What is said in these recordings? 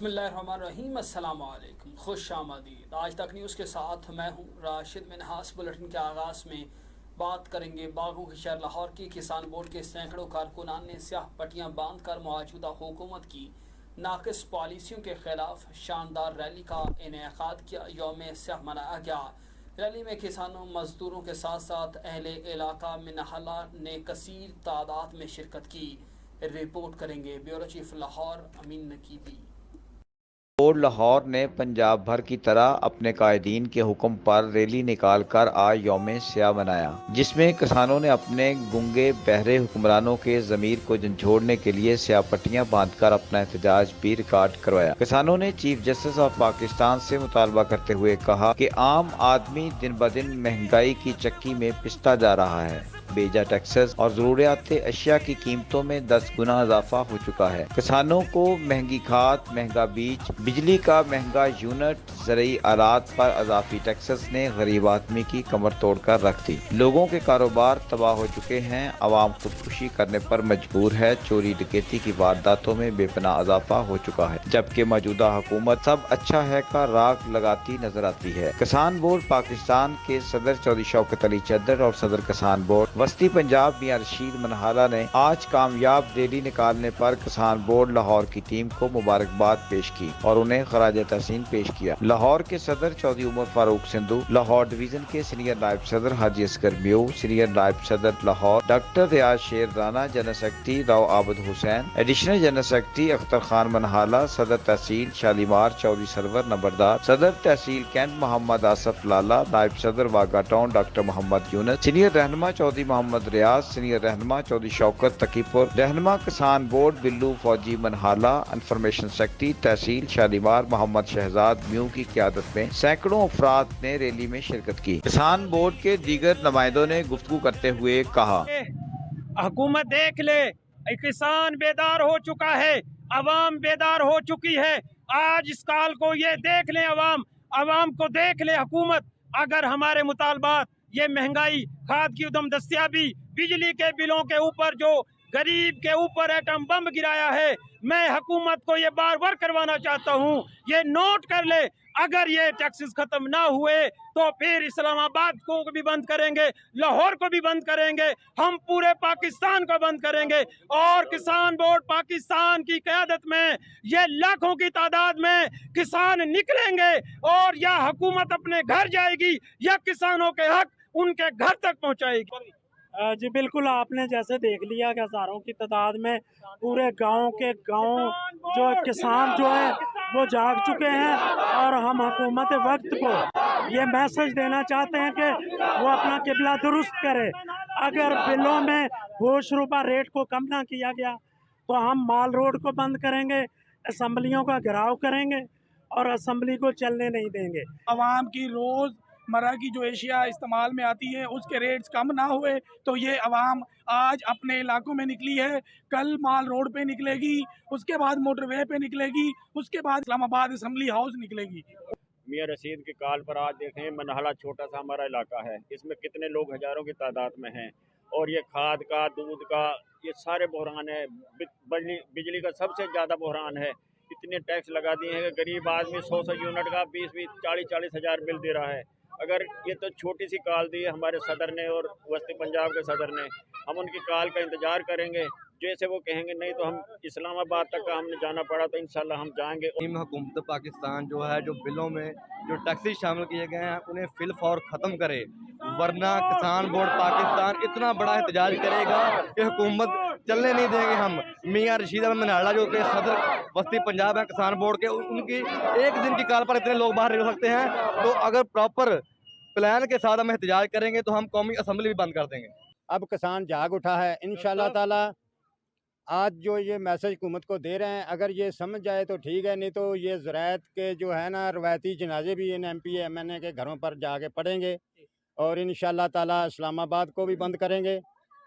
बिस्मिल्लाहिर्रहमानिर्रहीम। अस्सलाम वालेकुम, खुश आमदीद। आज तक न्यूज़ के साथ मैं हूँ राशिद मिनहास। बुलेटिन के आगाज़ में बात करेंगे बागों के शहर लाहौर की। किसान बोर्ड के सैकड़ों कारकुनान ने स्याह पट्टियाँ बांध कर मौजूदा हुकूमत की नाकिस पॉलिसियों के खिलाफ शानदार रैली का इनेकाद किया। यौम स्याह मनाया गया। रैली में किसानों, मजदूरों के साथ साथ अहले इलाका मिनहला ने कसीर तादाद में शिरकत की। रिपोर्ट करेंगे ब्यूरो चीफ लाहौर अमीन नकीबी। बोर्ड लाहौर ने पंजाब भर की तरह अपने कायदीन के हुक्म पर रैली निकालकर आज यौम स्याह मनाया, जिसमें किसानों ने अपने गूंगे बहरे हुक्मरानों के ज़मीर को झंझोड़ने के लिए स्याह पट्टियां बांधकर अपना एहतजाज भी रिकॉर्ड करवाया। किसानों ने चीफ जस्टिस ऑफ पाकिस्तान से मुतालबा करते हुए कहा कि आम आदमी दिन ब दिन महंगाई की चक्की में पिसता जा रहा है। बेजा टैक्सेस और ज़रूरियाती अशिया की कीमतों में 10 गुना इजाफा हो चुका है। किसानों को महंगी खाद, महंगा बीज, बिजली का महंगा यूनिट, ज़रूरी आलात पर अजाफी टैक्सेस ने गरीब आदमी की कमर तोड़कर रख दी। लोगों के कारोबार तबाह हो चुके हैं। आवाम खुदकुशी करने पर मजबूर है। चोरी डकैती की वारदातों में बेपनाह इजाफा हो चुका है, जबकि मौजूदा हुकूमत सब अच्छा है का राग लगाती नजर आती है। किसान बोर्ड पाकिस्तान के सदर चौधरी शौकत अली चद्दर और सदर किसान बोर्ड वस्ती पंजाब मियां रशीद मनहाला ने आज कामयाब रैली निकालने पर किसान बोर्ड लाहौर की टीम को मुबारकबाद पेश की और उन्हें खराज तहसीन पेश किया। लाहौर के सदर चौधरी उमर फारूक सिंधु, लाहौर डिवीजन के सीनियर नायब सदर हाजी असगर म्यू, सीनियर नायब सदर Lahore doctor Riaz Sher Rana, general secretary Rao Abid Hussain, additional general secretary Akhtar Khan Manhala, सदर तहसील शालीमार चौधरी सरवर नंबरदार, सदर तहसील कैंट मोहम्मद आसफ लाला, नायब सदर Wagah town doctor Mohammad Younus, senior रहनुमा चौधरी मोहम्मद रियाज, सीनियर रहनुमा चौधरी शौकत तकीपुर, रहनुमा किसान बोर्ड बिल्लू फौजी मनहाला, इंफॉर्मेशन सेक्रेटरी तहसील शालीमार मोहम्मद शहजाद म्यू की क़यादत में सैकड़ों अफराद ने रैली में शिरकत की। किसान बोर्ड के दीगर नुमाइंदों ने गुफ्तगू करते हुए कहा, हुकूमत देख ले, किसान बेदार हो चुका है, अवाम बेदार हो चुकी है। आज इस काल को ये देख ले, अवाम को देख ले हुकूमत। अगर हमारे मुतालबात, ये महंगाई, खाद की उदम दस्तियाबी, बिजली के बिलों के ऊपर जो गरीब के ऊपर एटम बम गिराया है, मैं हुकूमत को ये बार बार करवाना चाहता हूँ, ये नोट कर ले। अगर ये टैक्सेस खत्म ना हुए तो फिर इस्लामाबाद को भी बंद करेंगे, लाहौर को भी बंद करेंगे, हम पूरे पाकिस्तान को बंद करेंगे। और किसान बोर्ड पाकिस्तान की क़यादत में ये लाखों की तादाद में किसान निकलेंगे और या हुकूमत अपने घर जाएगी या किसानों के हक उनके घर तक पहुँचाएगी। जी बिल्कुल, आपने जैसे देख लिया कि हज़ारों की तादाद में पूरे गांव जो किसान जो है वो जाग चुके हैं और हम हुकूमत वक्त को ये मैसेज देना चाहते हैं कि वो अपना किबला दुरुस्त करे। अगर बिलों में होश रुपा रेट को कम ना किया गया तो हम माल रोड को बंद करेंगे, असम्बलियों का घेराव करेंगे और असम्बली को चलने नहीं देंगे। आवाम की रोज़ मर्रा की जो एशिया इस्तेमाल में आती है उसके रेट्स कम ना हुए तो ये अवाम आज अपने इलाकों में निकली है। कल माल रोड पे निकलेगी, उसके बाद मोटरवे पे निकलेगी, उसके बाद इस्लामाबाद असम्बली हाउस निकलेगी। मियां रशीद की कॉल पर आज देखें, मनहाला छोटा सा हमारा इलाका है, इसमें कितने लोग हज़ारों की तादाद में हैं और ये खाद का, दूध का, ये सारे बहरान है। बिजली का सबसे ज़्यादा बहरान है। इतने टैक्स लगा दिए हैं कि गरीब आदमी 100 यूनिट का 20 40 हज़ार बिल दे रहा है। अगर ये तो छोटी सी कॉल दी है हमारे सदर ने और वस्ती पंजाब के सदर ने, हम उनकी कॉल का इंतज़ार करेंगे। जैसे वो कहेंगे नहीं तो हम इस्लामाबाद तक का हमने जाना पड़ा तो इंशाल्लाह हम जाएंगे। हुकूमत पाकिस्तान जो है, जो बिलों में जो टैक्सेस शामिल किए गए हैं उन्हें फिलफौर ख़त्म करे, वरना किसान बोर्ड पाकिस्तान इतना बड़ा एहतजाज करेगा कि हुकूमत चलने नहीं देंगे हम। मियां रशीद मनहाला जो कि सदर वस्ती पंजाब है किसान बोर्ड के, उनकी एक दिन की कॉल पर इतने लोग बाहर निकल सकते हैं, तो अगर प्रॉपर प्लान के साथ हम एहतजाज करेंगे तो हम कौमी असम्बली भी बंद कर देंगे। अब किसान जाग उठा है इंशाअल्लाह ताला। आज जो ये मैसेज हुकूमत को दे रहे हैं, अगर ये समझ जाए तो ठीक है, नहीं तो ये ज़राअत के जो है ना रवायती जनाजे भी इन MP MNA के घरों पर जाके पड़ेंगे और इंशाअल्लाह ताला इस्लामाबाद को भी बंद करेंगे,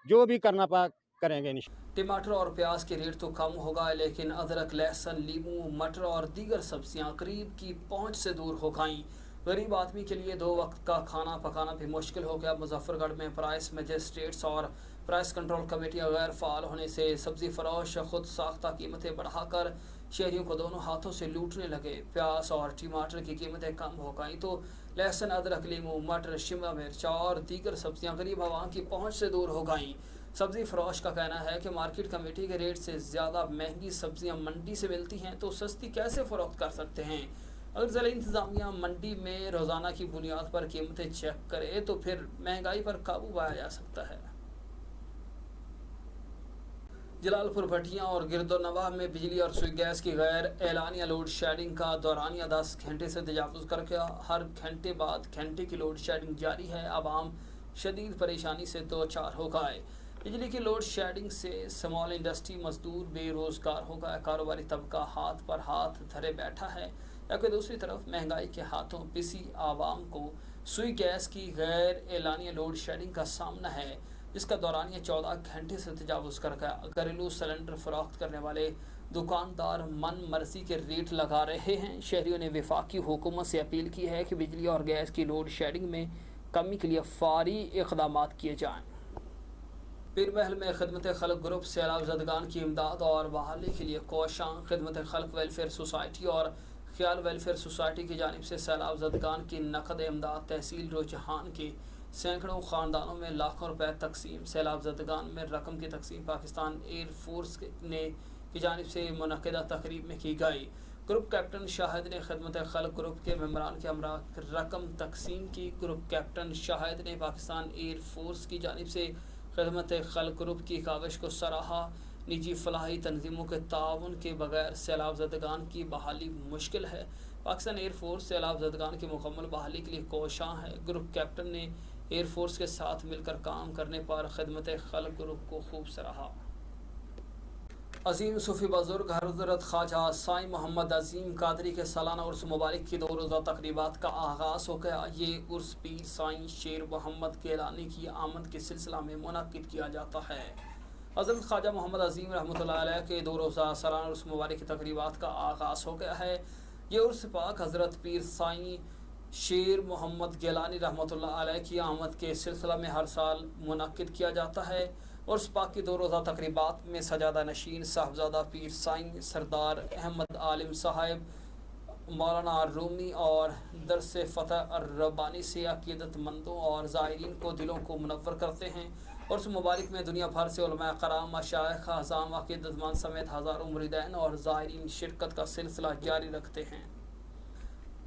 जो भी करना करेंगे। टमाटर और प्याज के रेट तो कम होगा, लेकिन अदरक, लहसुन, लीमू, मटर और दीगर सब्जियां करीब की पहुंच से दूर हो गईं। गरीब आदमी के लिए 2 वक्त का खाना पकाना भी मुश्किल हो गया। मुजफ्फरगढ़ में प्राइस मजिस्ट्रेट्स और प्राइस कंट्रोल कमेटियां गैर फ़ाल होने से सब्ज़ी फरोश खुद साख्ता कीमतें बढ़ाकर शहरियों को दोनों हाथों से लूटने लगे। प्याज और टमाटर की कीमतें कम हो गई तो लहसुन, अदरक, लीमू, मटर, शिमला मिर्च और दीगर सब्जियां गरीब आवाम की पहुंच से दूर हो गईं। सब्जी फरोश का कहना है कि मार्केट कमेटी के रेट से ज़्यादा महंगी सब्जियां मंडी से मिलती हैं तो सस्ती कैसे फ़रोख्त कर सकते हैं। अगर ज़िला इंतज़ामिया मंडी में रोज़ाना की बुनियाद पर कीमतें चेक करे तो फिर महंगाई पर काबू पाया जा सकता है। जलालपुर, भटिया और गिरदोनवाह में बिजली और सुई गैस की गैर एलानिया लोड शेडिंग का दौरानिया 10 घंटे से तजावुज़ करके हर घंटे बाद घंटे की लोड शेडिंग जारी है। आवाम शदीद परेशानी से दो चार हो गए। बिजली की लोड शेडिंग से स्मॉल इंडस्ट्री मजदूर बेरोजगार हो गए। कारोबारी तबका हाथ पर हाथ धरे बैठा है, जबकि दूसरी तरफ महंगाई के हाथों पिसी आवाम को सुई गैस की गैर एलानिया लोड शेडिंग का सामना है, जिसका दौरानिया 14 घंटे से तजावुज़ कर गया। घरेलू सिलेंडर फरोख्त करने वाले दुकानदार मन मर्जी के रेट लगा रहे हैं। शहरियों ने वफाकी हुकूमत से अपील की है कि बिजली और गैस की लोड शेडिंग में कमी के लिए फौरी इक़दाम किए जाएँ। पीर महल में खिदमत खल्क ग्रुप सैलाब ज़दगान की इमदाद और बहाली के लिए कोशां। खिदमत खल्क वेलफेयर सोसाइटी और ख्याल वेलफेयर सोसाइटी की जानिब से सैलाब ज़दगान की नकद इमदाद तहसील रुझान के सैकड़ों ख़ानदानों में लाखों रुपए तकसीम। सैलाब ज़दगान में रकम की तकसीम पाकिस्तान एयर फोर्स ने की जानिब से मुनक़िदा तकरीब में की गई। ग्रुप कैप्टन शाहिद ने खिदमत खल्क ग्रुप के मेम्बरान के हमरा रकम तकसीम की। ग्रुप कैप्टन शाहिद ने पाकिस्तान एयर फोर्स की जानिब से खिदमत खल्क ग्रुप की काविश को सराहा। निजी फलाही तंजीमों के ताउन के बगैर सैलाब ज़दगान की बहाली मुश्किल है। पाकिस्तान एयर फोर्स सैलाब ज़दगान की मुकम्मल बहाली के लिए कोशां है। ग्रुप कैप्टन ने एयर फोर्स के साथ मिलकर काम करने पर खिदमत खल्क ग्रुप को खूब सराहा। अजीम सूफी बुजुर्ग हज़रत ख्वाजा साईं मोहम्मद अजीम कादरी के सालाना उर्स मुबारक की 2 रोज़ा तकरीबात का आगाज़ हो गया। ये उर्स पीर साईं शेर मोहम्मद गेलानी की आमद के सिलसिला में मुनक़्क़िद किया जाता है। हज़रत ख्वाजा मोहम्मद अजीम रहमतुल्लाह अलैह के 2 रोज़ा सालाना उर्स मुबारक की तकरीबात का आगाज़ हो गया है। ये उर्स पाक हज़रत पीर साईं शेर मोहम्मद गेलानी रहमतुल्लाह अलैह की आमद के सिलसिला में हर साल मुनक़्क़िद किया जाता है। उर्स पाक की 2 रोज़ा तकरीबात में सजादा नशीन साहबजादा पीर साईं सरदार अहमद आलिम साहब, मौलाना रूमी और दरस फ़तह रब्बानी से अक़ीदतमंदों और ज़ायरीन को दिलों को मुनव्वर करते हैं। उर्स मुबारक में दुनिया भर से उलमा कराम, मशाइख़, अज़ाम, अक़ीदतमंद समेत हज़ारों मुरीदैन और ज़ायरीन शिरकत का सिलसिला जारी रखते हैं।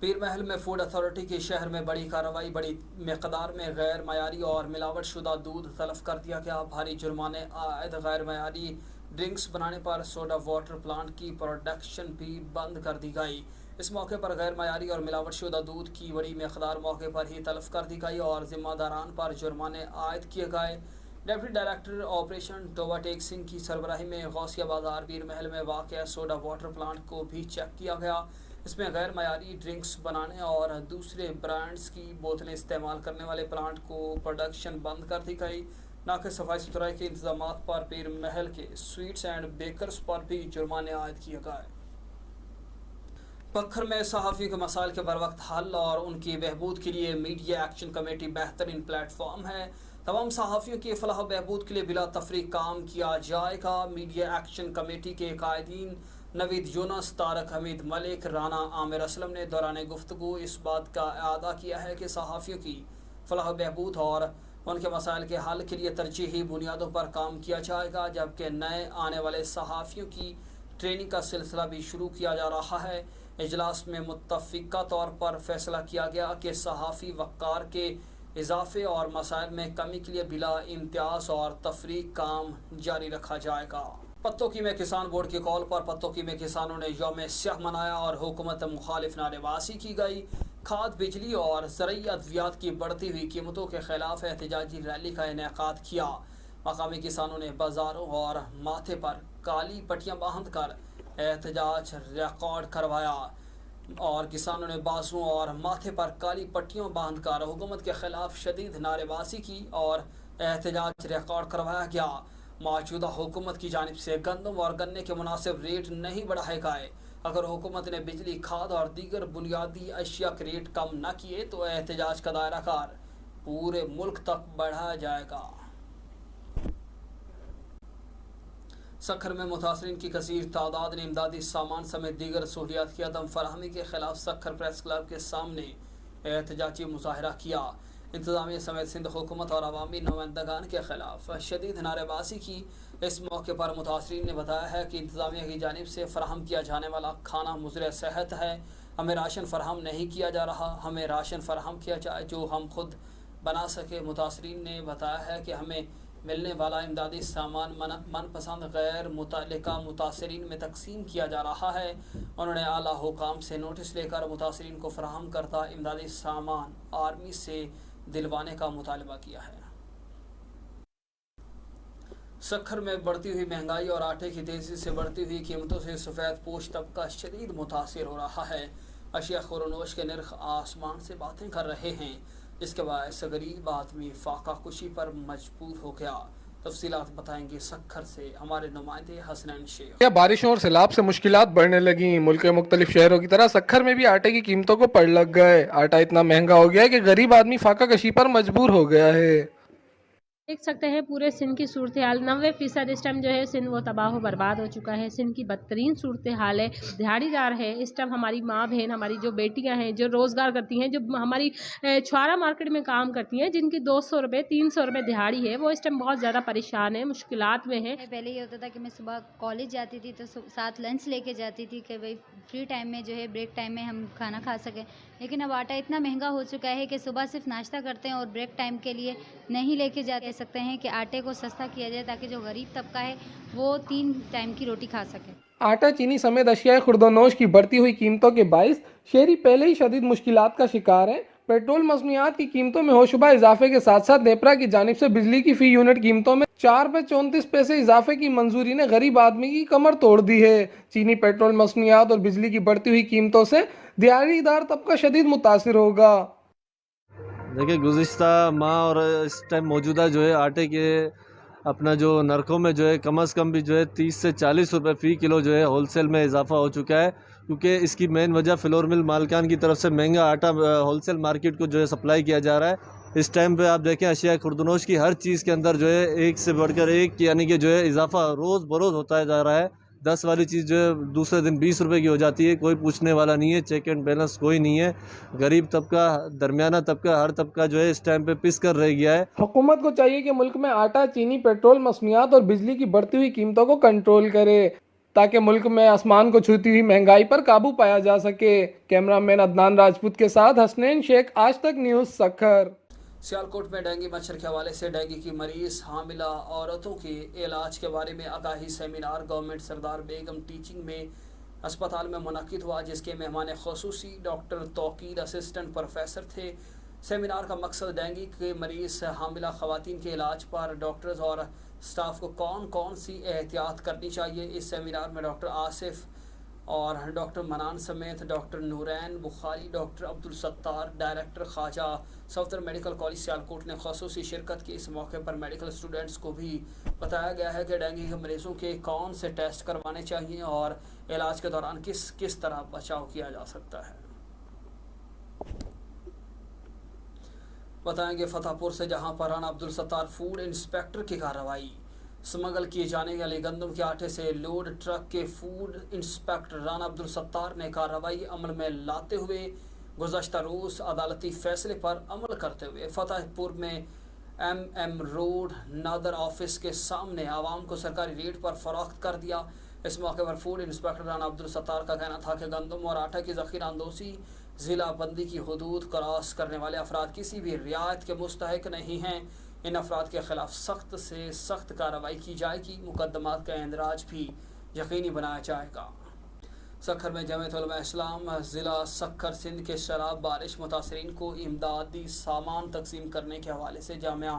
पीर महल में फूड अथॉरिटी के शहर में बड़ी कार्रवाई। बड़ी मकदार में गैर मयारी और मिलावट शुदा दूध तलफ कर दिया गया। भारी जुर्माने आयद। गैर मयारी ड्रिंक्स बनाने पर सोडा वाटर प्लांट की प्रोडक्शन भी बंद कर दी गई। इस मौके पर गैर मयारी और मिलावट शुदा दूध की बड़ी मकदार मौके पर ही तलफ कर दी गई और ज़िम्मेदारान पर जुर्माने आयद किए गए। Deputy director operation Toba Tek Singh की सरबराही में गौसिया बाजार पीर महल में वाक़ सोडा वाटर प्लांट को भी चेक किया गया। इसमें गैर मयारी ड्रिंक्स बनाने और दूसरे ब्रांड्स की बोतलें इस्तेमाल करने वाले प्लांट को प्रोडक्शन बंद कर दी गई। नाके सफाई सुथराई के इंतजाम पर पीर महल के स्वीट्स एंड बेकर्स पर भी जुर्माने आयद किए गए। पत्थर में सहाफ़ियों के मसाइल के बर वक्त हल और उनकी बहबूद के लिए मीडिया एक्शन कमेटी बेहतरीन प्लेटफॉर्म है। तमाम सहाफ़ियों की फलाह बहबूद के लिए बिला तफरीक काम किया जाएगा। मीडिया एक्शन कमेटी के कायदीन नवीद यूनुस, तारक हमीद मलिक, राना आमिर असलम ने दौरान गुफ्तगू इस बात का अदा किया है कि सहाफ़ियों की फलाह बहबूद और उनके मसाइल के हल के लिए तरजीही बुनियादों पर काम किया जाएगा, जबकि नए आने वाले सहाफ़ियों की ट्रेनिंग का सिलसिला भी शुरू किया जा रहा है। इजलास में मुत्तफ़िक़ा तौर पर फैसला किया गया कि सहाफ़ी वक़ार के इजाफे और मसाइल में कमी के लिए बिला इम्तियाज़ और तफरीक काम जारी रखा जाएगा। पत्तोकी में किसान बोर्ड के कॉल पर पत्तोकी में किसानों ने यौम स्याह मनाया और हुकूमत मुखालिफ नारेबाजी की गई। खाद, बिजली और ज़रूरी अद्वियात की बढ़ती हुई कीमतों के खिलाफ एहतजाजी रैली का इनेकाद किया। मकामी किसानों ने बाज़ारों और माथे पर काली पट्टियाँ बांध कर एहतजाज रिकॉर्ड करवाया और किसानों ने बाजुओं और माथे पर काली पट्टियों बांध कर हुकूमत के खिलाफ शदीद नारेबाजी की और एहतजाज रिकॉर्ड करवाया गया। मौजूदा हुकूमत की जानिब से गंदम और गन्ने के मुनासिब रेट नहीं बढ़ाए गए। अगर हुकूमत ने बिजली, खाद और दीगर बुनियादी अशिया के रेट कम न किए तो एहतजाज का दायरा कार पूरे मुल्क तक बढ़ाया जाएगा। سکھر میں متاثرین کی کثیر تعداد نے امدادی سامان سمیت دیگر سہولیات کی عدم فراہمی کے خلاف سکھر پریس کلب کے سامنے احتجاجی مظاہرہ کیا۔ انتظامیہ سمیت سندھ حکومت اور عوامی نمائندگان کے خلاف شدید نعرے بازی کی۔ اس موقع پر متاثرین نے بتایا ہے کہ انتظامیہ کی جانب سے فراہم کیا جانے والا کھانا مضر صحت ہے، ہمیں راشن فراہم نہیں کیا جا رہا، ہمیں راشن فراہم کیا جائے جو ہم خود بنا سکے۔ متاثرین نے بتایا ہے کہ ہمیں ملنے والا امدادی سامان من پسند غیر متعلقہ متاثرین میں تقسیم کیا جا رہا ہے۔ انہوں نے اعلیٰ حکام سے نوٹس لے کر متاثرین کو فراہم کردہ امدادی سامان آرمی سے دلوانے کا مطالبہ کیا ہے۔ سکھر میں بڑھتی ہوئی مہنگائی اور آٹے کی تیزی سے بڑھتی ہوئی قیمتوں سے سفید پوش طبقہ شدید متاثر ہو رہا ہے۔ اشیاء خورنوش کے نرخ آسمان سے باتیں کر رہے ہیں، جس کے باعث غریب آدمی فاقہ کشی پر مجبور ہو گیا۔ تفصیلات بتائیں گے سکھر سے ہمارے نمائندے حسنین شیخ۔ بارشوں اور سیلاب سے مشکلات بڑھنے لگیں۔ ملک کے مختلف شہروں کی طرح سکھر میں بھی آٹے کی قیمتوں کو پڑ لگ گئے۔ آٹا اتنا مہنگا ہو گیا ہے کہ غریب آدمی فاقہ کشی پر مجبور ہو گیا ہے۔ دیکھ سکتے ہیں پورے سندھ کی صورتحال 90% اس ٹائم جو ہے سندھ وہ تباہ و برباد ہو چکا ہے۔ سندھ کی بدترین صورتحال ہے، دہاڑی دار ہے اس ٹائم، ہماری ماں بہن، ہماری جو بیٹیاں ہیں جو روزگار کرتی ہیں، جو ہماری چھوارا مارکیٹ میں کام کرتی ہیں، جن کی 200 روپے 300 روپے دہاڑی ہے، وہ اس ٹائم بہت زیادہ پریشان ہیں، مشکلات میں ہیں۔ پہلے یہ ہوتا تھا کہ میں صبح کالج جاتی تھی تو ساتھ لنچ لے کے جاتی تھی کہ بھائی فری ٹائم میں جو ہے بریک ٹائم میں ہم کھانا کھا سکیں، لیکن اب آٹا اتنا مہنگا ہو چکا ہے کہ صبح صرف ناشتہ کرتے ہیں اور بریک ٹائم کے لیے نہیں لے کے جا سکتے ہیں کہ آٹے کو سستا کیا جائے تاکہ جو غریب طبقہ ہے وہ 3 ٹائم کی روٹی کھا سکے۔ آٹا، چینی سمیت اشیاء خوردونوش کی بڑھتی ہوئی قیمتوں کے باعث شہری پہلے ہی شدید مشکلات کا شکار ہیں۔ پیٹرول مصنوعات کی قیمتوں میں ہوشبہ اضافے کے ساتھ ساتھ نیپرا کی جانب سے بجلی کی فی یونٹ قیمتوں میں 4.34 اضافے کی منظوری نے غریب آدمی کی کمر توڑ دی ہے۔ چینی، پیٹرول مصنوعات اور بجلی کی بڑھتی ہوئی قیمتوں سے دیہڑی دار طبقہ شدید متاثر ہوگا۔ دیکھیں گزشتہ ماہ اور اس ٹائم موجودہ جو ہے آٹے کے اپنا جو نرخوں میں جو ہے کم از کم بھی جو ہے 30 سے 40 روپے فی کلو جو ہے ہول سیل میں اضافہ ہو چکا ہے، کیونکہ اس کی مین وجہ فلور مل مالکان کی طرف سے مہنگا آٹا ہول سیل مارکیٹ کو جو ہے سپلائی کیا جا رہا ہے۔ اس ٹائم پہ آپ دیکھیں اشیاء خوردونوش کی ہر چیز کے اندر جو ہے ایک سے بڑھ کر ایک یعنی کہ جو ہے اضافہ روز بروز ہوتا جا رہا ہے۔ 10 والی چیز جو ہے دوسرے دن 20 روپے کی ہو جاتی ہے، کوئی پوچھنے والا نہیں ہے، چیک اینڈ بیلنس کوئی نہیں ہے۔ غریب طبقہ، درمیانہ طبقہ، ہر طبقہ جو ہے اس ٹائم پہ پس کر رہ گیا ہے۔ حکومت کو چاہیے کہ ملک میں آٹا، چینی، پیٹرول مصنوعات اور بجلی کی بڑھتی ہوئی قیمتوں کو کنٹرول کرے تاکہ ملک میں آسمان کو چھوتی ہوئی مہنگائی پر قابو پایا جا سکے۔ کیمرہ مین عدنان راجپوت کے ساتھ حسنین شیخ، آج تک نیوز، سکھر۔ سیالکوٹ میں ڈینگی مچھر کے حوالے سے ڈینگی کی مریض حاملہ عورتوں کے علاج کے بارے میں آگاہی سیمینار گورنمنٹ سردار بیگم ٹیچنگ میں اسپتال میں منعقد ہوا، جس کے مہمان خصوصی ڈاکٹر توقیر اسسٹنٹ پروفیسر تھے۔ سیمینار کا مقصد ڈینگی کے مریض حاملہ خواتین کے علاج پر ڈاکٹرز اور سٹاف کو کون سی احتیاط کرنی چاہیے۔ اس سیمینار میں ڈاکٹر آصف اور ڈاکٹر منان سمیت ڈاکٹر نورین بخاری، ڈاکٹر عبدالستار، ڈائریکٹر خواجہ صفدر میڈیکل کالج سیالکوٹ نے خصوصی شرکت کی۔ اس موقع پر میڈیکل اسٹوڈنٹس کو بھی بتایا گیا ہے کہ ڈینگی کے مریضوں کے کون سے ٹیسٹ کروانے چاہیے اور علاج کے دوران کس طرح بچاؤ کیا جا سکتا ہے۔ بتائیں گے فتح پور سے، جہاں پر رانا عبدالستار فوڈ انسپیکٹر کی کارروائی۔ سمگل کیے جانے والے گندم کے آٹے سے لوڈ ٹرک کے فوڈ انسپیکٹر رانا عبدالستار نے کارروائی عمل میں لاتے ہوئے گزشتہ روز عدالتی فیصلے پر عمل کرتے ہوئے فتح پور میں MM روڈ نادر آفس کے سامنے عوام کو سرکاری ریٹ پر فروخت کر دیا۔ اس موقع پر فوڈ انسپیکٹر رانا عبدالستار کا کہنا تھا کہ گندم اور آٹا کی ذخیرہ اندوزی ضلع بندی کی حدود کراس کرنے والے افراد کسی بھی رعایت کے مستحق نہیں ہیں۔ ان افراد کے خلاف سخت سے سخت کارروائی کی جائے گی، مقدمات کا اندراج بھی یقینی بنایا جائے گا۔ سکھر میں جمعیت علماء اسلام ضلع سکھر سندھ کے سیلاب بارش متاثرین کو امدادی سامان تقسیم کرنے کے حوالے سے جامعہ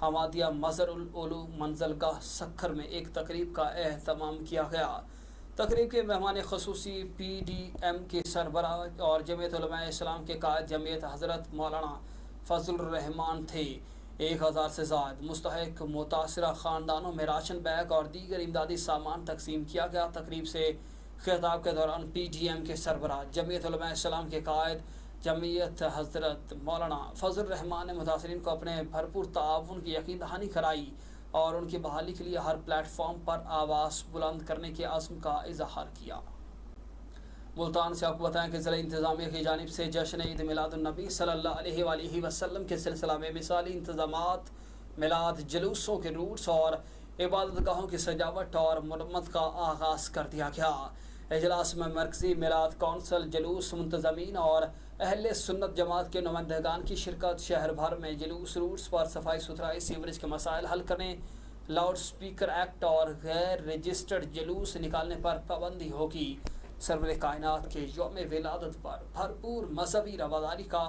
حمادیہ مظہر العلوم منزلگاہ سکھر میں ایک تقریب کا اہتمام کیا گیا۔ تقریب کے مہمان خصوصی PDM کے سربراہ اور جمعیت علماء اسلام کے قائد جمعیت حضرت مولانا فضل الرحمان تھے۔ 1000 سے زائد مستحق متاثرہ خاندانوں میں راشن بیگ اور دیگر امدادی سامان تقسیم کیا گیا۔ تقریب سے خطاب کے دوران PDM کے سربراہ جمعیت علماء اسلام کے قائد جمعیت حضرت مولانا فضل الرحمان نے متاثرین کو اپنے بھرپور تعاون کی یقین دہانی کرائی۔ اور ان کی بحالی کے لیے ہر پلیٹ فارم پر آواز بلند کرنے کے عزم کا اظہار کیا۔ ملتان سے آپ کو بتائیں کہ ضلع انتظامیہ کی جانب سے جشن عید میلاد النبی صلی اللہ علیہ وآلہ وسلم کے سلسلہ میں مثالی انتظامات، میلاد جلوسوں کے روٹس اور عبادت گاہوں کی سجاوٹ اور مرمت کا آغاز کر دیا گیا۔ اجلاس میں مرکزی میلاد کونسل، جلوس منتظمین اور اہل سنت جماعت کے نمائندگان کی شرکت۔ شہر بھر میں جلوس روٹس پر صفائی ستھرائی، سیوریج کے مسائل حل کرنے، لاؤڈ سپیکر ایکٹ اور غیر رجسٹرڈ جلوس نکالنے پر پابندی ہوگی۔ سرور کائنات کے یوم ولادت پر بھرپور مذہبی رواداری کا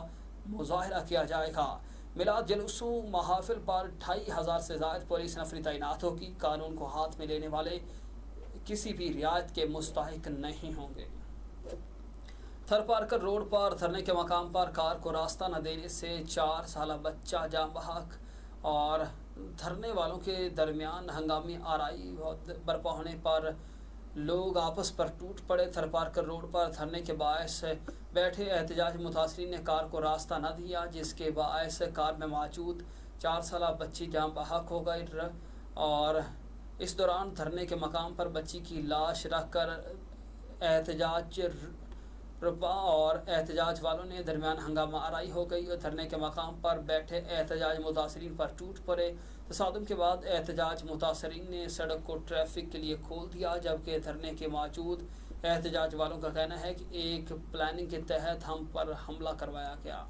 مظاہرہ کیا جائے گا۔ میلاد جلوسوں محافل پر 2500 سے زائد پولیس نفری تعینات ہوگی۔ قانون کو ہاتھ میں لینے والے کسی بھی رعایت کے مستحق نہیں ہوں گے۔ تھر پارکر روڈ پر دھرنے کے مقام پر کار کو راستہ نہ دینے سے 4 سالہ بچہ جاں بحق اور دھرنے والوں کے درمیان ہنگامی آرائی برپا ہونے پر لوگ آپس پر ٹوٹ پڑے۔ تھر پارکر روڈ پر دھرنے کے باعث بیٹھے احتجاج متاثرین نے کار کو راستہ نہ دیا، جس کے باعث کار میں موجود 4 سالہ بچی جاں بحق ہو گئی اور اس دوران دھرنے کے مقام پر بچی کی لاش رکھ کر احتجاج رپا اور احتجاج والوں نے درمیان ہنگامہ آرائی ہو گئی اور دھرنے کے مقام پر بیٹھے احتجاج متاثرین پر ٹوٹ پڑے۔ تصادم کے بعد احتجاج متاثرین نے سڑک کو ٹریفک کے لیے کھول دیا، جبکہ دھرنے کے موجود احتجاج والوں کا کہنا ہے کہ ایک پلاننگ کے تحت ہم پر حملہ کروایا گیا۔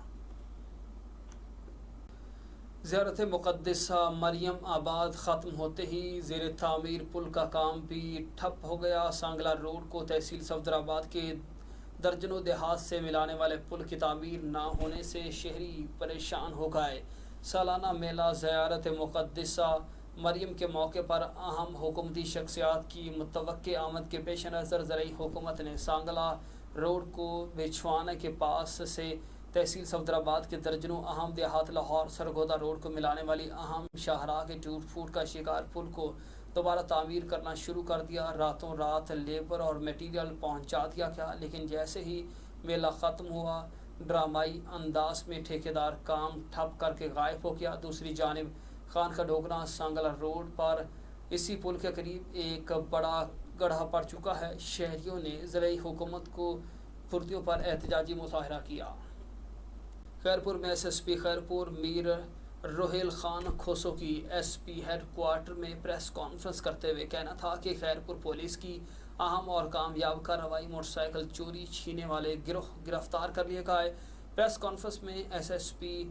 زیارت مقدسہ مریم آباد ختم ہوتے ہی زیر تعمیر پل کا کام بھی ٹھپ ہو گیا۔ سانگلا روڈ کو تحصیل صفدرآباد کے درجنوں دیہات سے ملانے والے پل کی تعمیر نہ ہونے سے شہری پریشان ہو گئے۔ سالانہ میلہ زیارت مقدسہ مریم کے موقع پر اہم حکومتی شخصیات کی متوقع آمد کے پیش نظر زرعی حکومت نے سانگلا روڈ کو بچھوانا کے پاس سے تحصیل صفدرآباد کے درجنوں اہم دیہات لاہور سرگودا روڈ کو ملانے والی اہم شاہراہ کے ٹوٹ پھوٹ کا شکار پل کو دوبارہ تعمیر کرنا شروع کر دیا۔ راتوں رات لیبر اور میٹیریل پہنچا دیا گیا، لیکن جیسے ہی میلہ ختم ہوا ڈرامائی انداز میں ٹھیکیدار کام ٹھپ کر کے غائب ہو گیا۔ دوسری جانب خان کا ڈوگرا سانگلا روڈ پر اسی پل کے قریب ایک بڑا گڑھا پڑ چکا ہے۔ شہریوں نے زرعی حکومت کو پھرتیوں پر احتجاجی مظاہرہ کیا۔ خیرپور میں ایس ایس پی خیرپور میر روہیل خان کھوسو کی ایس پی ہیڈ کوارٹر میں پریس کانفرنس کرتے ہوئے کہنا تھا کہ خیرپور پولیس کی اہم اور کامیاب کارروائی موٹر سائیکل چوری چھینے والے گروہ گرفتار کر لیے گئے۔ پریس کانفرنس میں S S P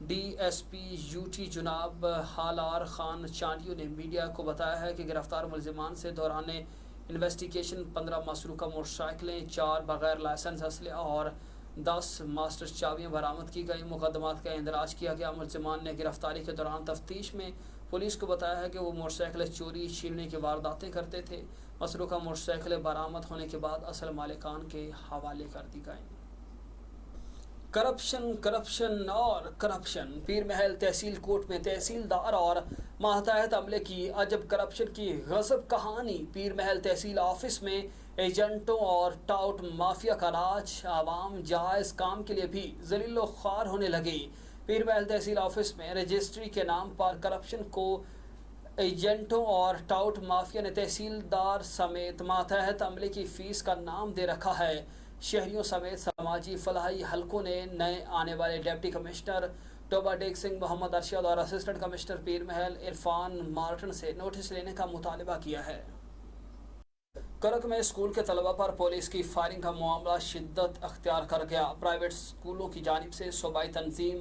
D S P U T جناب ہالار خان چانڈیو نے میڈیا کو بتایا ہے کہ گرفتار ملزمان سے دوران انویسٹیگیشن 15 مسروقہ موٹر سائیکلیں، 4 بغیر لائسنس اسلحہ اور 10 ماسٹر چابیاں برآمد کی گئی۔ مقدمات کا اندراج کیا گیا۔ ملزمان نے گرفتاری کے دوران تفتیش میں پولیس کو بتایا ہے کہ وہ موٹر سائیکلیں چوری چھیننے کی وارداتیں کرتے تھے۔ مسروقہ موٹر سائیکلیں برآمد ہونے کے بعد اصل مالکان کے حوالے کر دی گئیں۔ کرپشن اور کرپشن۔ پیر محل تحصیل کوٹ میں تحصیلدار اور ماتحت عملے کی عجب کرپشن کی غضب کہانی۔ پیر محل تحصیل آفس میں ایجنٹوں اور ٹاؤٹ مافیا کا راج، عوام جائز کام کے لیے بھی ذلیل و خوار ہونے لگی۔ پیر محل تحصیل آفس میں رجسٹری کے نام پر کرپشن کو ایجنٹوں اور ٹاؤٹ مافیا نے تحصیلدار سمیت ماتحت عملے کی فیس کا نام دے رکھا ہے۔ شہریوں سمیت سماجی فلاحی حلقوں نے نئے آنے والے ڈپٹی کمشنر ٹوبا ڈیک سنگھ محمد ارشد اور اسسٹنٹ کمشنر پیر محل عرفان مارٹن سے نوٹس لینے کا مطالبہ کیا ہے۔ کرک میں اسکول کے طلبہ پر پولیس کی فائرنگ کا معاملہ شدت اختیار کر گیا۔ پرائیویٹ اسکولوں کی جانب سے صوبائی تنظیم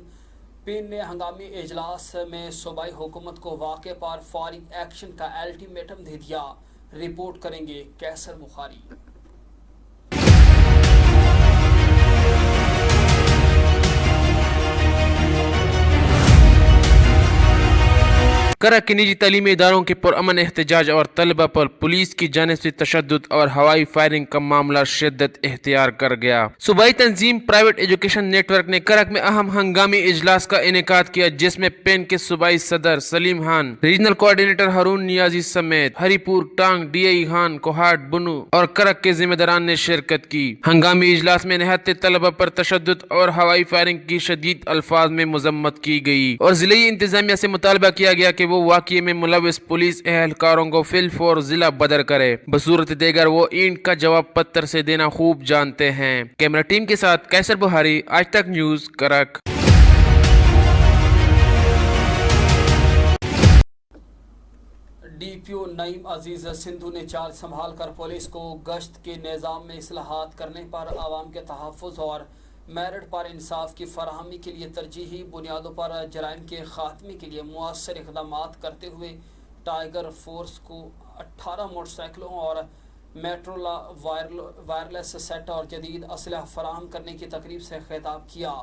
پین نے ہنگامی اجلاس میں صوبائی حکومت کو واقعے پر فوری ایکشن کا الٹیمیٹم دے دیا۔ رپورٹ کریں گے کیسر بخاری۔ کرک کے نجی تعلیمی اداروں کے پرامن احتجاج اور طلبہ پر پولیس کی جانب سے تشدد اور ہوائی فائرنگ کا معاملہ شدت اختیار کر گیا۔ صوبائی تنظیم پرائیویٹ ایجوکیشن نیٹ ورک نے کرک میں اہم ہنگامی اجلاس کا انعقاد کیا، جس میں پین کے صوبائی صدر سلیم خان، ریجنل کوآرڈینیٹر ہارون نیازی سمیت ہری پور، ٹانگ، ڈی آئی خان، کوہاٹ، بنو اور کرک کے ذمہ داران نے شرکت کی۔ ہنگامی اجلاس میں نہتے طلبہ پر تشدد اور ہوائی فائرنگ کی شدید الفاظ میں مذمت کی گئی اور ضلعی انتظامیہ سے مطالبہ کیا گیا کہ वो वाक़ये में मुलविस पुलिस एहलकारों को फिलफौर जिला बदर करे। बसूरत देगर वो ईंट का जवाब पत्थर से देना खूब जानते हैं। कैमरा टीम के साथ कैसर बुहारी, आज तक न्यूज़, करक। DPO नईम अजीज सिंधु ने चार्ज संभाल कर पुलिस को गश्त के निज़ाम में इस्लाहात करने पर आवाम के तहफ़्फ़ुज़ और मेरिट पर इंसाफ की फराहमी के लिए तरजीही बुनियादों पर जराइम के ख़ात्मे के लिए मुअस्सर इक़दामात करते हुए टाइगर फोर्स को 18 मोटरसाइकिलों और मेट्रोला वायरलेस सेट और जदीद असलहा फराहम करने की तकरीब से खिताब किया।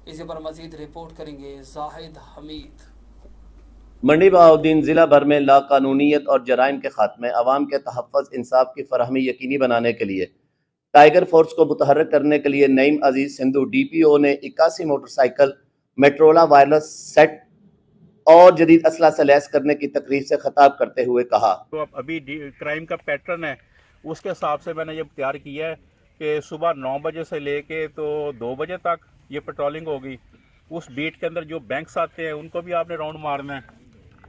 इसी पर मज़ीद रिपोर्ट करेंगे जाहिद हमीद। मंडी बहाउद्दीन ज़िला भर में लाकानूनीयत और जराइम के खात्मे, आवाम के तहफ़्फ़ुज़, इंसाफ की फराहमी यकीनी बनाने के लिए टाइगर फोर्स को मुतहर्रिक करने के लिए नईम अजीज सिंधु DPO ने 81 मोटरसाइकिल, मेट्रोला वायरलेस सेट और जदीद असला से लैस करने की तकरीब से खिताब करते हुए कहा। तो अब अभी क्राइम का पैटर्न है, उसके हिसाब से मैंने ये तैयार किया है कि सुबह 9 बजे से लेके तो 2 बजे तक ये पेट्रोलिंग होगी। उस बीट के अंदर जो बैंक्स आते हैं उनको भी आपने राउंड मारना है।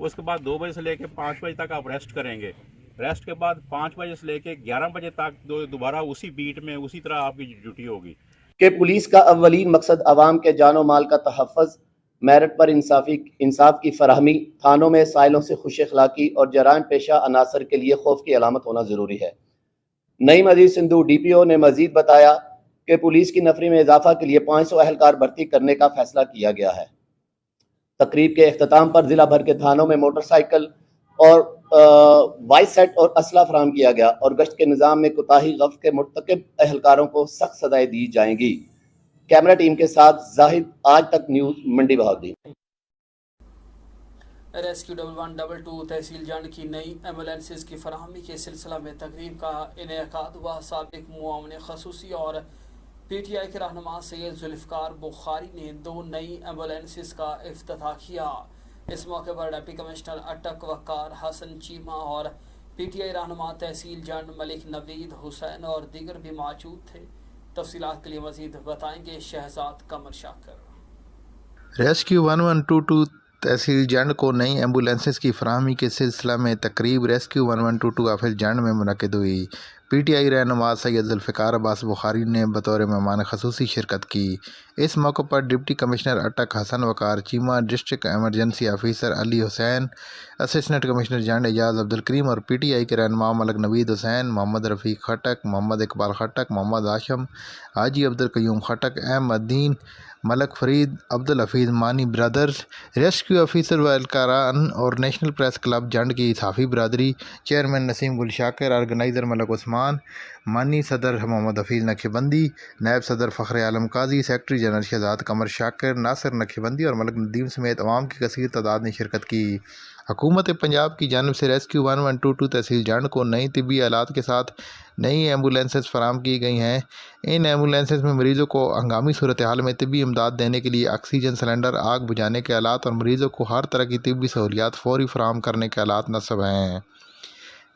उसके बाद 2 बजे से लेके 5 बजे तक आप रेस्ट करेंगे। रेस्ट के बाद 5 बजे से लेके 11 बजे तक दोबारा उसी बीट में उसी तरह आपकी ड्यूटी होगी। कि पुलिस का अव्वलीन मकसद आवाम के जानो माल का तहफ़्फ़ुज़, मेरिट पर इंसाफ की फराहमी, थानों में साइलों से खुश अखलाकी और जराइम पेशा अनासर के लिए खौफ की अलामत होना ज़रूरी है। नईम अजीज सिंधु DPO ने मज़ीद बताया कि पुलिस की नफरी में इजाफा के लिए 500 अहलकार भर्ती करने का फैसला किया गया है। तकरीब के अख्ताम पर ज़िला भर के थानों में मोटरसाइकिल और वाइस सेट और असला फराहम किया गया और गश्त के निज़ाम में कोताही गफ्त के मुर्तकिब अहलकारों को सख्त सजाएं दी जाएंगी। कैमरा टीम के साथ जाहिद, आज तक न्यूज़, मंडी बहाउद्दीन। रेस्क्यू 1122 तहसील जंड की नई एम्बुलेंसेज की फराहमी के सिलसिला में तकरीब का इनेकाद हुआ। साबिक मुआविन खसूसी और PTI के रहनुमा सैयद जुल्फ़िकार बुखारी ने 2 नई एम्बुलेंसेज का इफ्तिताह किया। इस मौके पर डिप्टी कमिश्नर अटक, वक़ार हसन चीमा और PTI रहनुमा तहसील जंड मलिक नवीद हुसैन और दीगर भी मौजूद थे। तफसीलात के लिए मज़ीद बताएंगे शहजाद कमर शाकर। रेस्क्यू 1122 तहसील जंड को नई एम्बुलेंसेज की फराहमी के सिलसिला में तकरीब रेस्क्यू 1122 ऑफिस जंड में मुनक़िद हुई। PTI रहनुमा सैयद जुल्फ़िकार अब्बास बुखारी ने बतौर मेहमान खसूसी शिरकत की। इस मौके पर deputy commissioner Attock, Hassan Waqar Cheema, district emergency officer Ali Hussain, assistant commissioner Jand Ijaz Abdul Karim और PTI के रहनुमा मलिक नवीद हुसैन, मोहम्मद रफ़ीक खटक, मोहम्मद इकबाल खटक, मोहम्मद आशम, हाजी अब्दुल कयूम खटक, अहमद दीन, मलक फरीद, अब्दुल हफीज़ मानी ब्रदर्स, रेस्क्यू ऑफिसर व एहलकारान और नेशनल प्रेस क्लब जंड की साफ़ी बरदरी, चेयरमैन नसीम गुल शाकिर, ऑर्गेनाइज़र मलक उस्मान मानी, सदर मोहम्मद हफीज़ नक्शबंदी, नायब सदर फ़ख्र आलम काजी, सेक्रेटरी जनरल शहजाद कमर शाकिर, नासिर नक्शबंदी और मलक नदीम समेत अवाम की कसीर तादाद ने शिरकत की। हुकूमत पंजाब की जानिब से रेस्क्यू 1122 तहसील जंड को नई तिब्बी आलात के साथ नई एम्बुलेंसेज फराम की गई हैं। इन एम्बुलेंसेज में मरीज़ों को हंगामी सूरत हाल में तिब्बी इमदाद देने के लिए ऑक्सीजन सिलेंडर, आग बुझाने के आलात और मरीज़ों को हर तरह की तिब्बी सहूलियात फौरी फराम करने के आलात नस्ब हैं।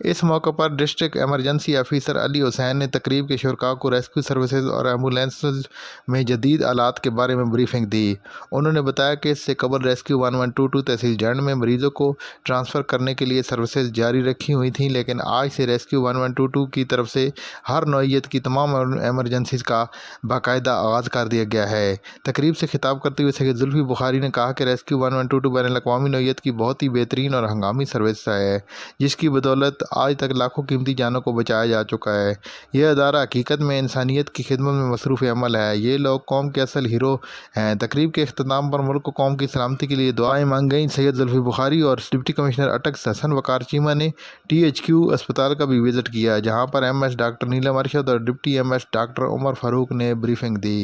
इस मौके पर district emergency officer Ali Hussain ने तकरीब के शुरका को रेस्क्यू सर्विसेज और एम्बुलेंसेज में जदीद आलात के बारे में ब्रीफिंग दी। उन्होंने बताया कि इससे कबल रेस्क्यू 1122 तहसील जंड में मरीज़ों को ट्रांसफ़र करने के लिए सर्विसेज जारी रखी हुई थीं, लेकिन आज से रेस्क्यू 1122 की तरफ से हर नौइयत की तमाम एमरजेंसीज़ का बाकायदा आगाज़ कर दिया गया है। तकरीब से खिताब करते हुए सैयद जुल्फ़ी बुखारी ने कहा कि रेस्क्यू 1122 बैनुल-अक़वामी नौइयत की बहुत ही बेहतरीन और हंगामी सर्विस है, जिसकी बदौलत आज तक लाखों कीमती जानों को बचाया जा चुका है। यह अदारा हकीकत में इंसानियत की खिदमत में मसरूफ़ अमल है। ये लोग कौम के असल हीरो हैं। तकरीब के अख्ताम पर मुल्क को कौम की सलामती के लिए दुआएं मांग गईं। सैयद जुल्फ़ी बुखारी और डिप्टी कमिश्नर अटक, हसन वक़ार चीमा ने THQ अस्पताल का भी विज़िट किया, जहाँ पर MS डॉक्टर नीलम अरशद और deputy MS doctor Umar Farooq ने ब्रीफिंग दी।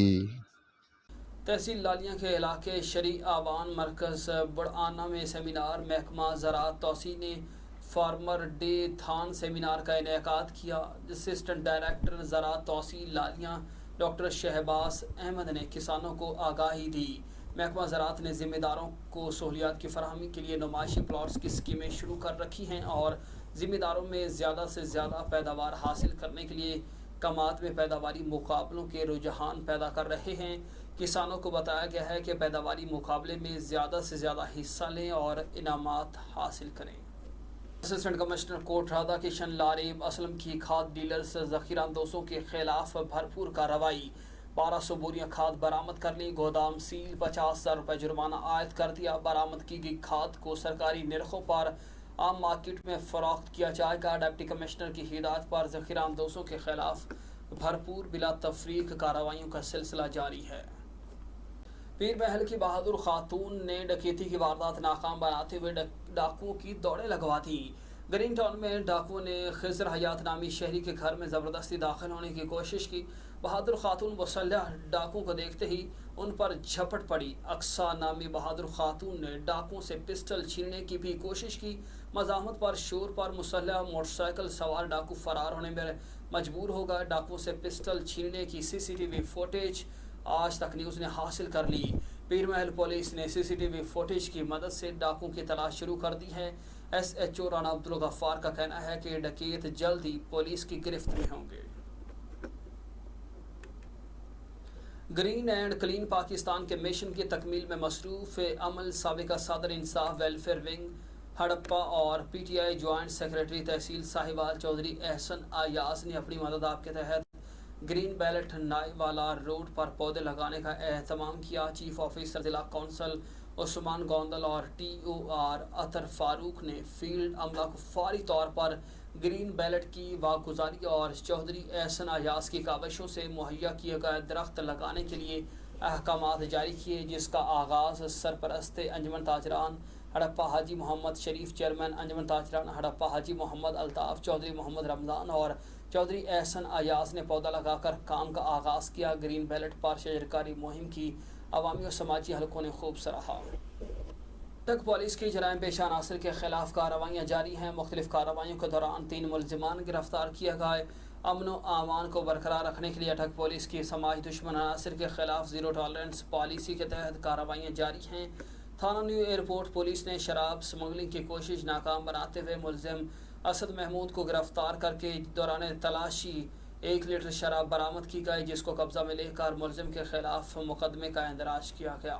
तहसील लालिया के इलाके शरी आवान मरकज़ बड़ाना में सेमिनार महकमा ज़राअत तौसी ने फार्मर डे थान सेमिनार का इनेकाद किया। असिस्टेंट डायरेक्टर ज़राअत तौसी लालिया डॉक्टर शहबाज अहमद ने किसानों को आगाही दी। महकमा ज़राअत ने ज़िम्मेदारों को सहूलियात की फराहमी के लिए नुमाइशी प्लॉट्स की स्कीमें शुरू कर रखी हैं और ज़िम्मेदारों में ज़्यादा से ज़्यादा पैदावार हासिल करने के लिए कमात में पैदावारी मुकाबलों के रुझान पैदा कर रहे हैं। किसानों को बताया गया है कि पैदावारी मुकाबले में ज़्यादा से ज़्यादा हिस्सा लें और इनामात हासिल करें। असिस्टेंट कमिश्नर कोट राधा किशन लारेब असलम की खाद डीलर्स ज़ख़ीरा अंदोज़ों के खिलाफ भरपूर कार्रवाई, 1200 बोरियां खाद बरामद कर ली, गोदाम सील, 50,000 रुपये जुर्माना आयद कर दिया। बरामद की गई खाद को सरकारी निरखों पर आम मार्केट में फ़रोख्त किया जाएगा। डिप्टी कमिश्नर की हिदायत पर ज़ख़ीरा अंदोज़ों के खिलाफ भरपूर बिला तफरीक कार्रवाइयों का सिलसिला जारी है। पीर महल की बहादुर खातून ने डकैती की वारदात नाकाम बनाते हुए डाकुओं की दौड़ें लगवा दी। ग्रीन टाउन में डाकुओं ने खिज़र हयात नामी शहरी के घर में ज़बरदस्ती दाखिल होने की कोशिश की। बहादुर खातून मुसल्लह डाकुओं को देखते ही उन पर झपट पड़ी। अक्सा नामी बहादुर खातून ने डाकुओं से पिस्टल छीनने की भी कोशिश की। मज़ाहमत पर शोर पर मुसल्लह मोटरसाइकिल सवार डाकू फरार होने में मजबूर हो गए। डाकुओं से पिस्टल छीनने की CCTV फुटेज आज तक न्यूज़ ने हासिल कर ली। पीर महल पुलिस ने CCTV फुटेज की मदद से डाकुओं की तलाश शुरू कर दी है। SHO राना अब्दुल गफ्फार का कहना है कि डकैत जल्द ही पुलिस की गिरफ्त में होंगे। ग्रीन एंड क्लीन पाकिस्तान के मिशन की तकमील में मसरूफ़ अमल साबिका सदर इंसाफ वेलफेयर विंग हड़प्पा और PTI जॉइंट सेक्रेटरी तहसील साहिवाल चौधरी एहसन अयाज ने अपनी मदद आपके तहत ग्रीन बैलेट नाईवाला रोड पर पौधे लगाने का एहतमाम किया। चीफ ऑफिसर जिला कौंसल उस्मान गोंदल और TOR अतर फारूक ने फील्ड अमला को फौरी तौर पर ग्रीन बैलेट की वागुजारी और चौधरी एहसन अयाज की काविशों से मुहैया किए गए दरख्त लगाने के लिए अहकामात जारी किए, जिसका आगाज़ सरपरस्त अंजुमन ताजरान हड़प्पा हाजी मोहम्मद शरीफ, चेयरमैन अंजुमन ताजरान हड़प्पा हाजी मोहम्मद अल्ताफ़, चौधरी मोहम्मद रमज़ान और चौधरी एहसन अयाज ने पौधा लगाकर काम का आगाज़ किया। ग्रीन बैलेट पर शजरकारी मुहिम की अवामी और समाजी हलकों ने खूब सराहा। तक पुलिस की जराइम पेशा अनासर के खिलाफ कार्रवाइयाँ जारी हैं। मुख्तलिफ कार्रवाइयों के दौरान 3 मुलजिमान गिरफ्तार किए गए। अमन व आमान को बरकरार रखने के लिए अटक पुलिस की समाज दुश्मन अनासर के खिलाफ ज़ीरो टॉलरेंस पॉलिसी के तहत कार्रवाइयाँ जारी हैं। थाना न्यू एयरपोर्ट पुलिस ने शराब स्मगलिंग की कोशिश नाकाम बनाते हुए मुलजिम असद महमूद को गिरफ्तार करके दौरान तलाशी 1 लीटर शराब बरामद की गई, जिसको कब्जा में लेकर मुलजिम के खिलाफ मुकदमे का इंदराज किया गया।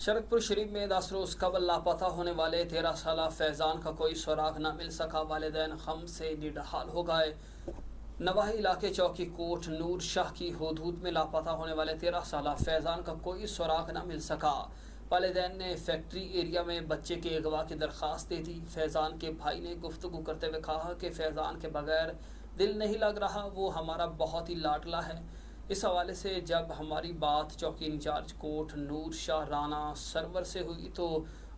शरकपुर शरीफ में 10 रोज़ कबल लापता होने वाले 13 साला फैज़ान का कोई सुराग न मिल सका। वालिदैन गम से निडहाल हो गए। नवाही इलाके चौकी कोट नूर शाह की हुदूद में लापता होने वाले 13 साला फैज़ान का कोई सुराग न मिल सका। वालिदैन ने फैक्ट्री एरिया में बच्चे के अगवा की दरख्वास्त दी थी। फैज़ान के भाई ने गुफ्तगू करते हुए कहा कि फैज़ान के बगैर दिल नहीं लग रहा, वो हमारा बहुत ही लाडला है। इस हवाले से जब हमारी बात चौकी इंचार्ज कोट नूर शाह राना सरवर से हुई तो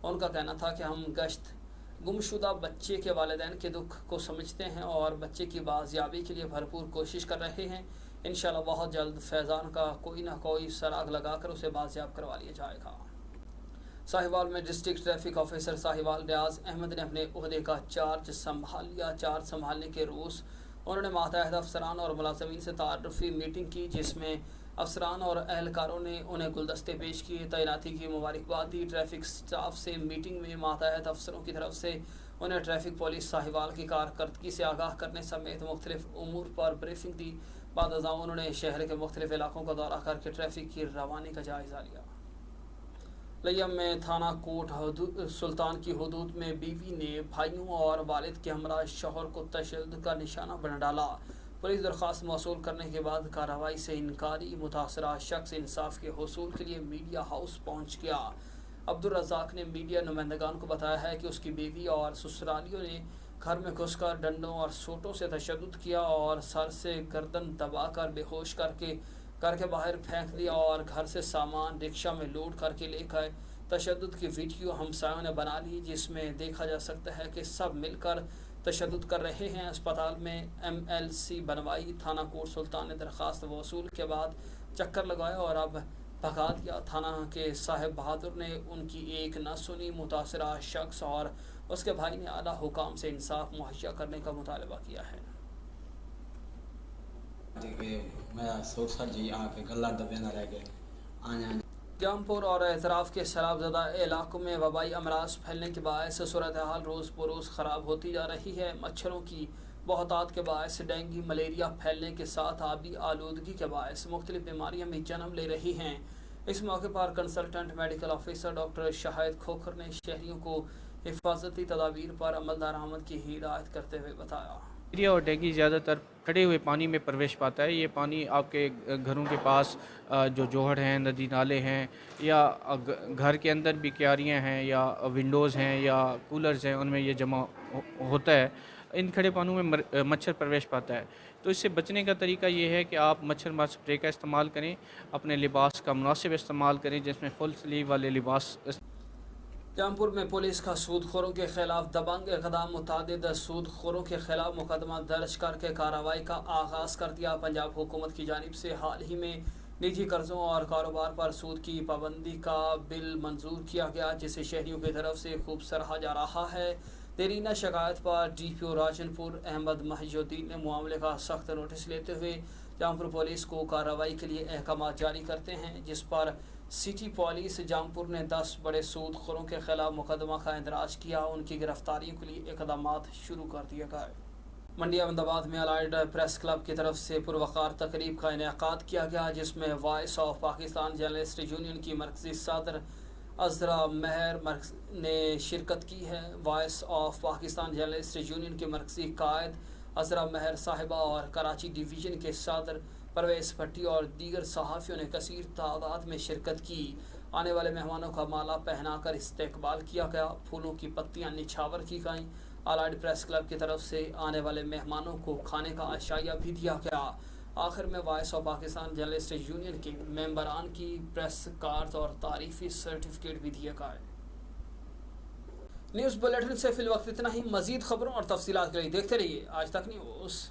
उनका कहना था कि हम गश्त गुमशुदा बच्चे के वालिदैन के दुख को समझते हैं और बच्चे की बाजियाबी के लिए भरपूर कोशिश कर रहे हैं। इंशाल्लाह बहुत जल्द फैज़ान का कोई ना कोई सराग लगाकर उसे बाजियाब करवा लिया जाएगा। साहिवाल में डिस्ट्रिक्ट ट्रैफिक ऑफिसर साहिवाल रियाज अहमद ने अपने ओहदे का चार्ज संभाल लिया। चार्ज संभालने के रोज़ उन्होंने मातहत अफसरान और मुलाजमीन से तारुफी मीटिंग की, जिसमें अफसरान और एहलकारों ने उन्हें गुलदस्ते पेश किए, तैनाती की मुबारकबाद दी। ट्रैफिक स्टाफ से मीटिंग में मातहत अफसरों की तरफ से उन्हें ट्रैफिक पुलिस साहिवाल की कारकर्दगी से आगाह करने समेत मुख्तलिफ उमूर पर ब्रीफिंग दी। बाद अज़ां उन्होंने शहर के मुख्तलिफ इलाकों का दौरा करके ट्रैफिक की रवानी का जायज़ा लिया। लियम में थाना कोट सुल्तान की हुदूद में बीवी ने भाइयों और वालिद के हमरा शौहर को तशद्दुद का निशाना बना डाला। पुलिस दरख्वास्त मौसूल करने के बाद कार्रवाई से इनकारी मुतासरा शख्स इंसाफ के हुसूल के लिए मीडिया हाउस पहुंच गया। अब्दुल रज़ाक ने मीडिया नुमाइंदगान को बताया है कि उसकी बीवी और ससुरालियों ने घर में घुसकर डंडों और सोटों से तशद्दुद किया और सर से गर्दन दबाकर बेहोश करके बाहर फेंक दिया और घर से सामान रिक्शा में लोड करके ले गए। तशद्दुद की वीडियो हमसायों ने बना ली, जिसमें देखा जा सकता है कि सब मिलकर तशद्दुद कर रहे हैं। अस्पताल में MLC बनवाई। थाना कोट सुल्तान ने दरख्वास्त वसूल के बाद चक्कर लगाया और अब भगा दिया। थाना के साहिब बहादुर ने उनकी एक न सुनी। मुतासरा शख्स और उसके भाई ने आला हुकाम से इंसाफ मुहैया करने का मुतालबा किया है। जमपुर और एतराफ़ के शराबज़दा इलाकों में वबाई अमराज फैलने के बायस सूरत हाल रोज़ बरोज़ ख़राब होती जा रही है। मच्छरों की بہتات کے باعث ڈینگی ملیریا پھیلنے کے ساتھ آبی آلودگی کے باعث مختلف بیماریاں بھی جنم لے رہی ہیں۔ اس موقع پر کنسلٹنٹ میڈیکل آفیسر ڈاکٹر شاہد کھوکھر نے شہریوں کو حفاظتی تدابیر پر عمل درآمد کی ہدایت کرتے ہوئے بتایا۔ ملیریا اور ڈینگی زیادہ تر کھڑے ہوئے پانی میں پرویش پاتا ہے۔ یہ پانی آپ کے گھروں کے پاس جو جوہر ہیں، ندی نالے ہیں، یا گھر کے اندر بھی کیاریاں ہیں یا ونڈوز ہیں یا کولرز ہیں، ان میں یہ جمع ہوتا ہے۔ ان کھڑے پانوں میں مچھر پرویش پاتا ہے، تو اس سے بچنے کا طریقہ یہ ہے کہ آپ مچھر مار سپرے کا استعمال کریں، اپنے لباس کا مناسب استعمال کریں جس میں فل سلیو والے لباس۔ جامپور میں پولیس کا سود خوروں کے خلاف دبنگ اقدام، متعدد سود خوروں کے خلاف مقدمہ درج کر کے کارروائی کا آغاز کر دیا۔ پنجاب حکومت کی جانب سے حال ہی میں نجی قرضوں اور کاروبار پر سود کی پابندی کا بل منظور کیا گیا، جسے شہریوں کی طرف سے خوب سراہا جا رہا ہے۔ دیرینہ شکایت پر ڈی پی او راجن پور احمد محی الدین نے معاملے کا سخت نوٹس لیتے ہوئے جامپور پولیس کو کارروائی کے لیے احکامات جاری کرتے ہیں، جس پر سٹی پولیس جامپور نے 10 بڑے سود خوروں کے خلاف مقدمہ کا اندراج کیا۔ ان کی گرفتاری کے لیے اقدامات شروع کر دیے گئے۔ منڈی احمد آباد میں الائڈ پریس کلب کی طرف سے پروقار تقریب کا انعقاد کیا گیا، جس میں voice of Pakistan journalist union کی مرکزی صدر عذرا مہر نے شرکت کی ہے۔ Voice of Pakistan journalist union کے مرکزی قائد عذرا مہر صاحبہ اور کراچی ڈویژن کے صدر پرویز بھٹی اور دیگر صحافیوں نے کثیر تعداد میں شرکت کی۔ آنے والے مہمانوں کا مالا پہنا کر استقبال کیا گیا، پھولوں کی پتیاں نچھاور کی گئیں۔ الائڈ پریس کلب کی طرف سے آنے والے مہمانوں کو کھانے کا عشائیہ بھی دیا گیا۔ آخر میں voice of Pakistan journalist union کے ممبران کی پریس کارڈز اور تعریفی سرٹیفکیٹ بھی دیے گئے۔ نیوز بلیٹن سے فی الوقت اتنا ہی۔ مزید خبروں اور تفصیلات کے لیے دیکھتے رہیے آج تک نیوز۔